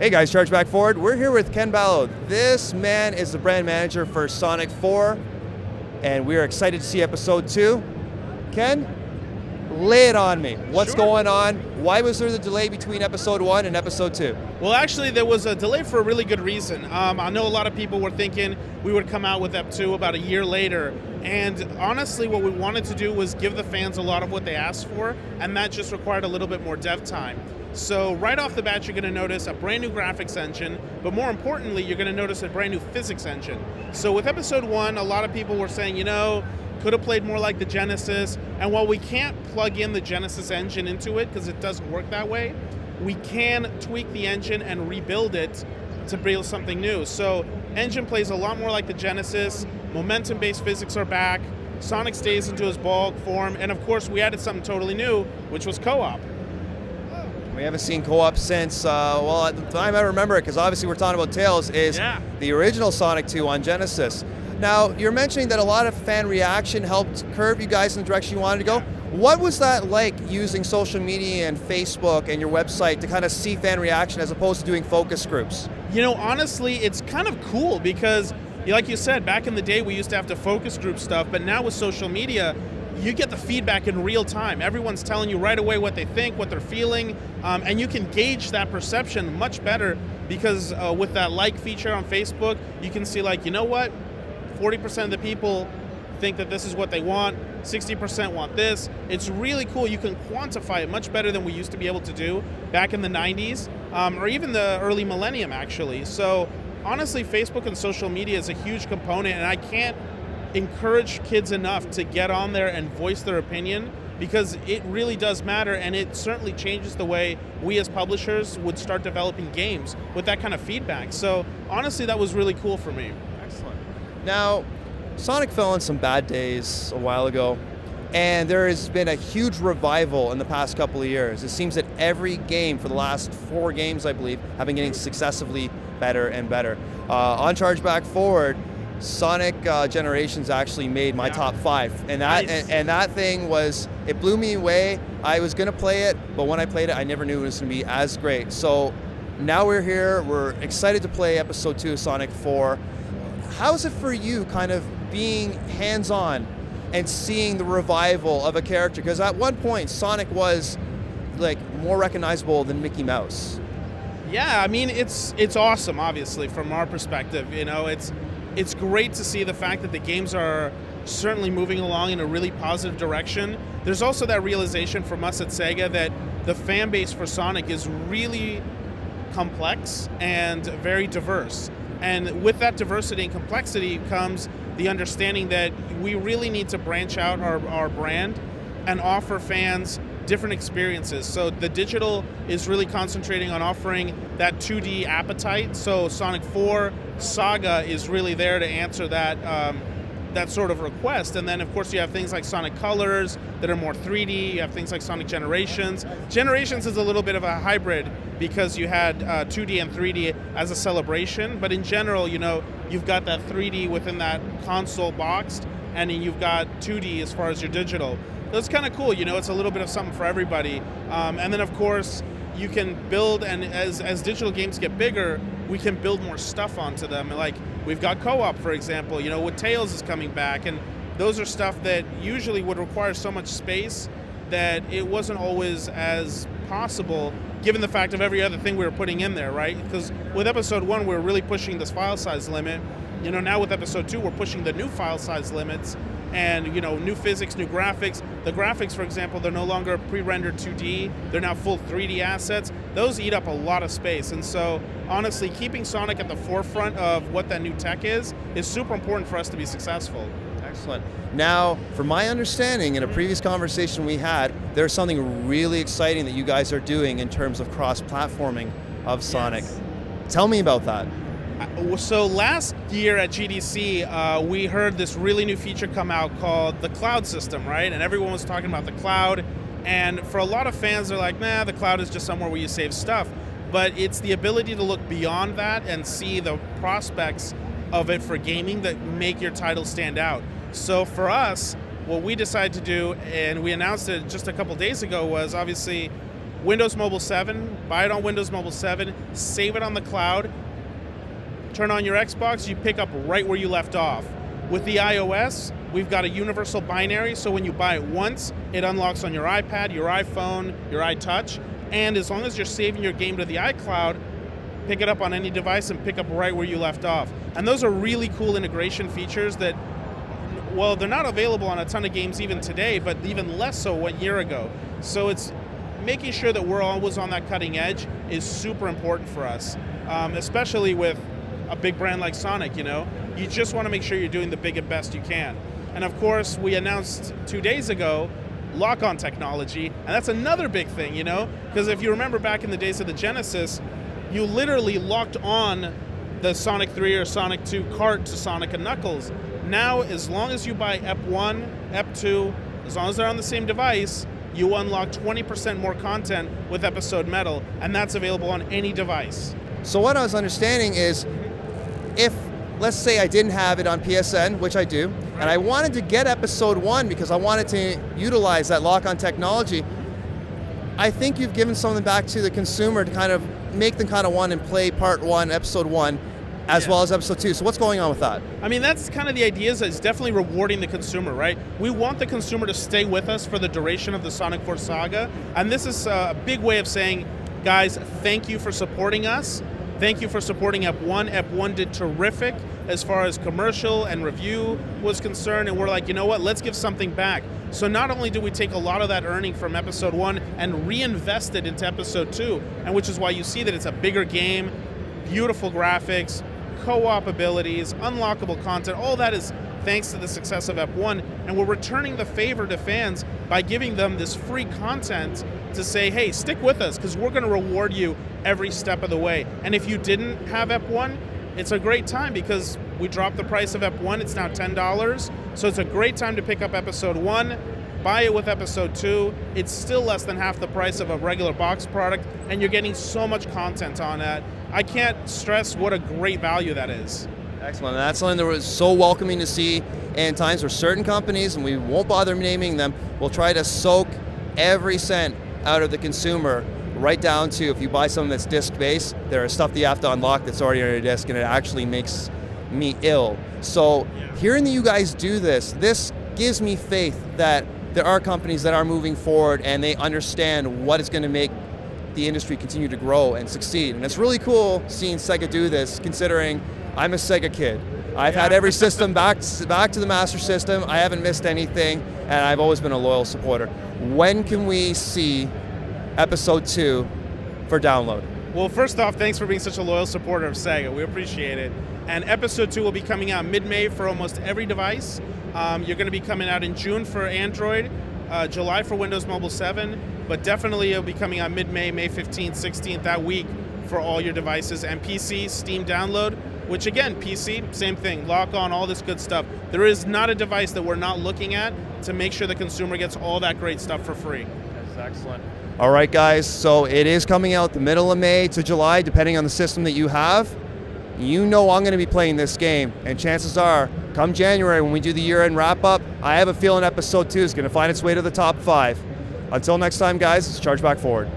Hey guys, Charge Back Forward. We're here with Ken Balough. This man is the brand manager for Sonic 4, and we are excited to see episode 2. Ken, lay it on me. What's going on? Why was there the delay between episode 1 and episode 2? Well, actually, there was a delay for a really good reason. I know a lot of people were thinking we would come out with Ep 2 about a year later, and honestly, what we wanted to do was give the fans a lot of what they asked for, and that just required a little bit more dev time. So right off the bat, you're going to notice a brand new graphics engine, but more importantly, you're going to notice a brand new physics engine. So with episode 1, a lot of people were saying, could have played more like the Genesis, and while we can't plug in the Genesis engine into it because it doesn't work that way, we can tweak the engine and rebuild it to build something new. So engine plays a lot more like the Genesis, momentum-based physics are back, Sonic stays into his ball form, and of course we added something totally new, which was co-op. We haven't seen co-op since, at the time I remember it, because obviously we're talking about Tails, is the original Sonic 2 on Genesis. Now, you're mentioning that a lot of fan reaction helped curve you guys in the direction you wanted to go. What was that like, using social media and Facebook and your website to kind of see fan reaction as opposed to doing focus groups? Honestly, it's kind of cool because, like you said, back in the day we used to have to focus group stuff, but now with social media, you get the feedback in real time. Everyone's telling you right away what they think, what they're feeling, and you can gauge that perception much better because with that like feature on Facebook, you can see 40% of the people think that this is what they want, 60% want this. It's really cool. You can quantify it much better than we used to be able to do back in the 90s, or even the early millennium, actually. So honestly, Facebook and social media is a huge component, and I can't encourage kids enough to get on there and voice their opinion because it really does matter, and it certainly changes the way we as publishers would start developing games with that kind of feedback. So honestly, that was really cool for me. Excellent. Now, Sonic fell on some bad days a while ago, and there has been a huge revival in the past couple of years. It seems that every game for the last 4 games, I believe, have been getting successively better and better. On Charge Back Forward, Sonic Generations actually made my top 5, and that and that thing it blew me away. I was gonna play it, but when I played it, I never knew it was gonna be as great. So now we're here. We're excited to play episode 2 of Sonic 4. How is it for you, kind of being hands-on and seeing the revival of a character? Because at one point, Sonic was more recognizable than Mickey Mouse. Yeah, I mean it's awesome. Obviously, from our perspective, It's great to see the fact that the games are certainly moving along in a really positive direction. There's also that realization from us at SEGA that the fan base for Sonic is really complex and very diverse. And with that diversity and complexity comes the understanding that we really need to branch out our brand and offer fans different experiences. So the digital is really concentrating on offering that 2D appetite. So Sonic 4 Saga is really there to answer that sort of request. And then of course you have things like Sonic Colors that are more 3D. You have things like Sonic Generations. Generations is a little bit of a hybrid because you had 2D and 3D as a celebration. But in general, you've got that 3D within that console boxed, and then you've got 2D as far as your digital. That's kind of cool, it's a little bit of something for everybody. And then of course, you can build, and as digital games get bigger, we can build more stuff onto them. Like, we've got co-op, for example, with Tails is coming back, and those are stuff that usually would require so much space that it wasn't always as possible, given the fact of every other thing we were putting in there, right? Because with episode 1, we were really pushing this file size limit. Now with episode 2, we're pushing the new file size limits, and new physics, new graphics. The graphics, for example, they're no longer pre-rendered 2D, they're now full 3D assets. Those eat up a lot of space, and so honestly, keeping Sonic at the forefront of what that new tech is super important for us to be successful. Excellent. Now, from my understanding, in a previous conversation we had, there's something really exciting that you guys are doing in terms of cross-platforming of Sonic. Yes. Tell me about that. So last year at GDC, we heard this really new feature come out called the cloud system, right? And everyone was talking about the cloud. And for a lot of fans, they're like, nah, the cloud is just somewhere where you save stuff. But it's the ability to look beyond that and see the prospects of it for gaming that make your title stand out. So for us, what we decided to do, and we announced it just a couple days ago, was obviously Windows Mobile 7, buy it on Windows Mobile 7, save it on the cloud, turn on your Xbox, you pick up right where you left off. With the iOS, we've got a universal binary, so when you buy it once, it unlocks on your iPad, your iPhone, your iTouch, and as long as you're saving your game to the iCloud, pick it up on any device and pick up right where you left off. And those are really cool integration features that, well, they're not available on a ton of games even today, but even less so 1 year ago. So it's making sure that we're always on that cutting edge is super important for us, especially with a big brand like Sonic, you know? You just want to make sure you're doing the big and best you can. And of course, we announced 2 days ago lock-on technology, and that's another big thing, you know? Because if you remember back in the days of the Genesis, you literally locked on the Sonic 3 or Sonic 2 cart to Sonic and Knuckles. Now, as long as you buy EP1, EP2, as long as they're on the same device, you unlock 20% more content with Episode Metal, and that's available on any device. So what I was understanding is, if, let's say I didn't have it on PSN, which I do, and I wanted to get Episode 1 because I wanted to utilize that lock-on technology, I think you've given something back to the consumer to kind of make them kind of want and play Part 1, Episode 1, as well as Episode 2. So what's going on with that? I mean, that's kind of the idea, is it's definitely rewarding the consumer, right? We want the consumer to stay with us for the duration of the Sonic 4 saga, and this is a big way of saying, guys, thank you for supporting us. Thank you for supporting EP1. EP1 did terrific as far as commercial and review was concerned, and we're like, you know what, let's give something back. So not only do we take a lot of that earning from Episode 1 and reinvest it into Episode 2, and which is why you see that it's a bigger game, beautiful graphics, co-op abilities, unlockable content, all that is thanks to the success of EP1, and we're returning the favor to fans by giving them this free content to say, hey, stick with us, because we're going to reward you every step of the way. And if you didn't have EP1, it's a great time, because we dropped the price of EP1, it's now $10, so it's a great time to pick up Episode 1, buy it with Episode 2, it's still less than half the price of a regular box product, and you're getting so much content on that. I can't stress what a great value that is. Excellent. And that's something that was so welcoming to see in times where certain companies, and we won't bother naming them, will try to soak every cent out of the consumer, right down to, if you buy something that's disc-based, there is stuff that you have to unlock that's already on your disc, and it actually makes me ill. So hearing that you guys do this gives me faith that there are companies that are moving forward and they understand what is going to make the industry continue to grow and succeed. And it's really cool seeing SEGA do this, considering I'm a SEGA kid. I've had every system back to the Master System. I haven't missed anything, and I've always been a loyal supporter. When can we see Episode 2 for download? Well, first off, thanks for being such a loyal supporter of SEGA. We appreciate it. And Episode 2 will be coming out mid-May for almost every device. You're going to be coming out in June for Android, July for Windows Mobile 7, but definitely it'll be coming out mid-May, May 15th, 16th, that week for all your devices. And PC, Steam download, which again, PC, same thing, lock on, all this good stuff. There is not a device that we're not looking at to make sure the consumer gets all that great stuff for free. That's excellent. All right, guys, so it is coming out the middle of May to July, depending on the system that you have. You know I'm going to be playing this game, and chances are, come January when we do the year-end wrap-up, I have a feeling Episode 2 is going to find its way to the top 5. Until next time, guys, it's Charge Back Forward.